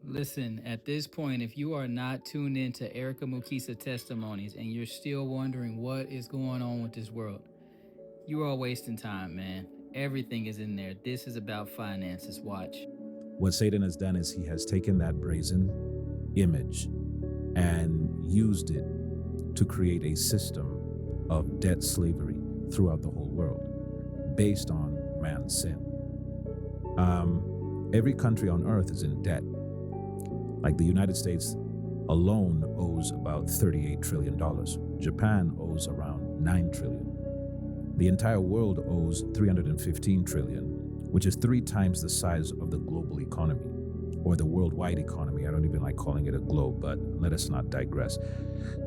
Listen, at this point, if you are not tuned in to Erica Mukisa testimonies and you're still wondering what is going on with this world, you are wasting time, man. Everything is in there. This is about finances. Watch. What Satan has done is he has taken that brazen image and used it to create a system of debt slavery throughout the whole world based on man's sin. Every country on earth is in debt. Like the United States alone owes about $38 trillion. Japan owes around $9 trillion. The entire world owes $315 trillion, which is 3 times the size of the global economy or the worldwide economy. I don't even like calling it a globe, but let us not digress.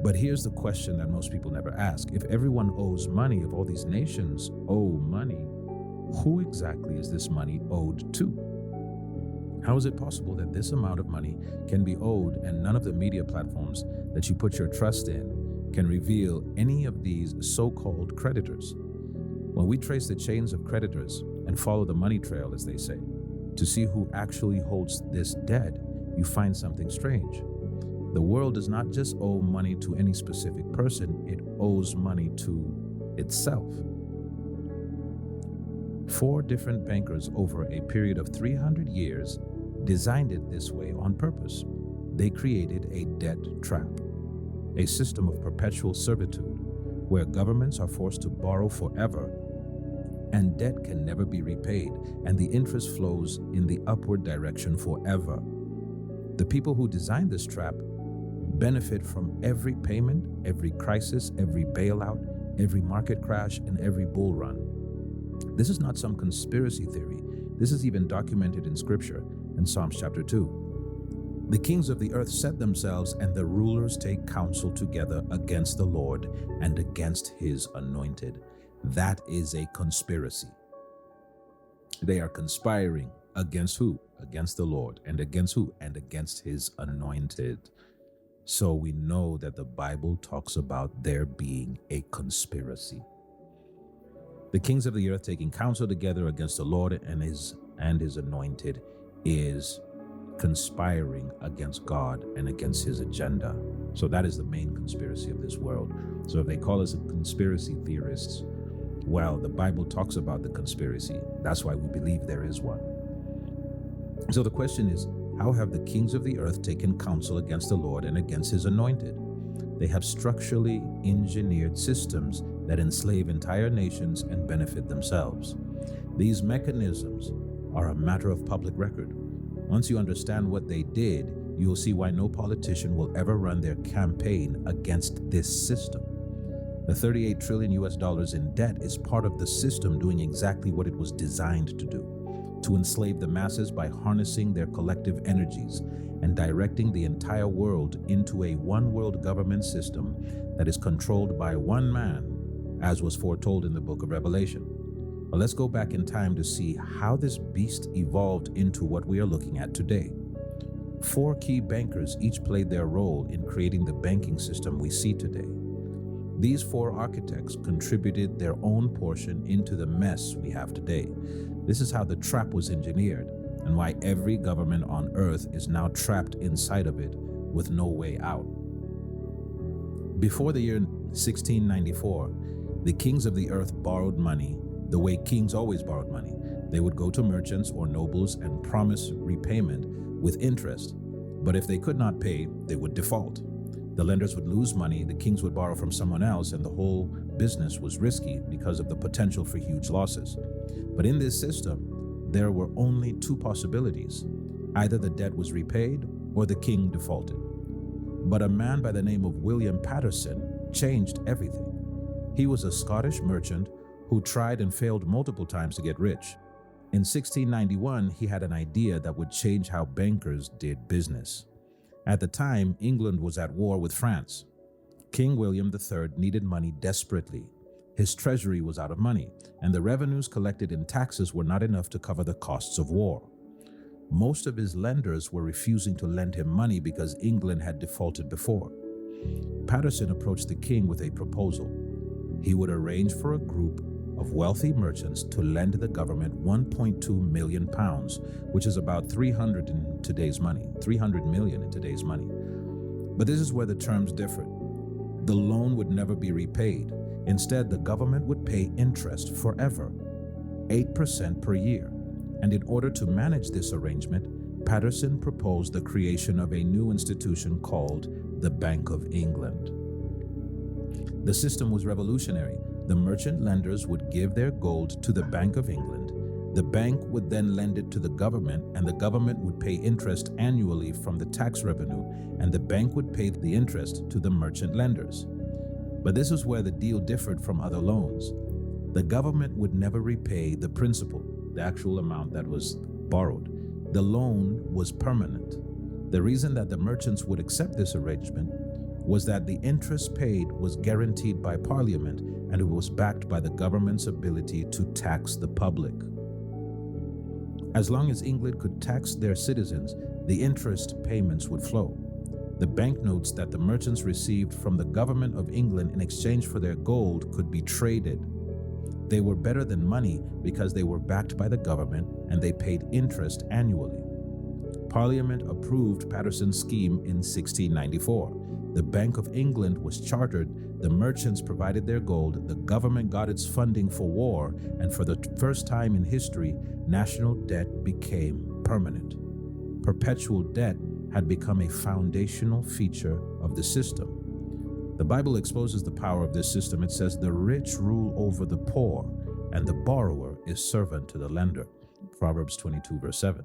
But here's the question that most people never ask. If everyone owes money, if all these nations owe money, who exactly is this money owed to? How is it possible that this amount of money can be owed and none of the media platforms that you put your trust in can reveal any of these so-called creditors? When we trace the chains of creditors and follow the money trail, as they say, to see who actually holds this debt, you find something strange. The world does not just owe money to any specific person, it owes money to itself. 4 different bankers over a period of 300 years designed it this way on purpose. They created a debt trap, a system of perpetual servitude where governments are forced to borrow forever and debt can never be repaid, and the interest flows in the upward direction forever. The people who designed this trap benefit from every payment, every crisis, every bailout, every market crash, and every bull run. This is not some conspiracy theory. This is even documented in Scripture in Psalms chapter 2. The kings of the earth set themselves, and the rulers take counsel together against the Lord and against his anointed. That is a conspiracy. They are conspiring against who? Against the Lord. And against who? And against his anointed. So we know that the Bible talks about there being a conspiracy. The kings of the earth taking counsel together against the Lord and his anointed is conspiring against God and against his agenda. So that is the main conspiracy of this world. So if they call us conspiracy theorists, well, the Bible talks about the conspiracy. That's why we believe there is one. So the question is, how have the kings of the earth taken counsel against the Lord and against his anointed? They have structurally engineered systems that enslave entire nations and benefit themselves. These mechanisms are a matter of public record. Once you understand what they did, you will see why no politician will ever run their campaign against this system. The $38 trillion in debt is part of the system doing exactly what it was designed to do, to enslave the masses by harnessing their collective energies and directing the entire world into a one-world government system that is controlled by one man, as was foretold in the book of Revelation. But let's go back in time to see how this beast evolved into what we are looking at today. 4 key bankers each played their role in creating the banking system we see today. These 4 architects contributed their own portion into the mess we have today. This is how the trap was engineered and why every government on earth is now trapped inside of it with no way out. Before the year 1694, the kings of the earth borrowed money the way kings always borrowed money. They would go to merchants or nobles and promise repayment with interest. But if they could not pay, they would default. The lenders would lose money, the kings would borrow from someone else, and the whole business was risky because of the potential for huge losses. But in this system, there were only 2 possibilities. Either the debt was repaid or the king defaulted. But a man by the name of William Paterson changed everything. He was a Scottish merchant who tried and failed multiple times to get rich. In 1691, he had an idea that would change how bankers did business. At the time, England was at war with France. King William III needed money desperately. His treasury was out of money, and the revenues collected in taxes were not enough to cover the costs of war. Most of his lenders were refusing to lend him money because England had defaulted before. Paterson approached the king with a proposal. He would arrange for a group of wealthy merchants to lend the government 1.2 million pounds, which is about 300 in today's money, 300 million in today's money. But this is where the terms differed. The loan would never be repaid. Instead, the government would pay interest forever, 8% per year. And in order to manage this arrangement, Paterson proposed the creation of a new institution called the Bank of England. The system was revolutionary. The merchant lenders would give their gold to the Bank of England. The bank would then lend it to the government, and the government would pay interest annually from the tax revenue, and the bank would pay the interest to the merchant lenders. But this is where the deal differed from other loans. The government would never repay the principal, the actual amount that was borrowed. The loan was permanent. The reason that the merchants would accept this arrangement was that the interest paid was guaranteed by Parliament, and it was backed by the government's ability to tax the public. As long as England could tax their citizens, the interest payments would flow. The banknotes that the merchants received from the government of England in exchange for their gold could be traded. They were better than money because they were backed by the government and they paid interest annually. Parliament approved Paterson's scheme in 1694. The Bank of England was chartered, the merchants provided their gold, the government got its funding for war, and for the first time in history, national debt became permanent. Perpetual debt had become a foundational feature of the system. The Bible exposes the power of this system. It says, "The rich rule over the poor, and the borrower is servant to the lender." Proverbs 22, verse 7.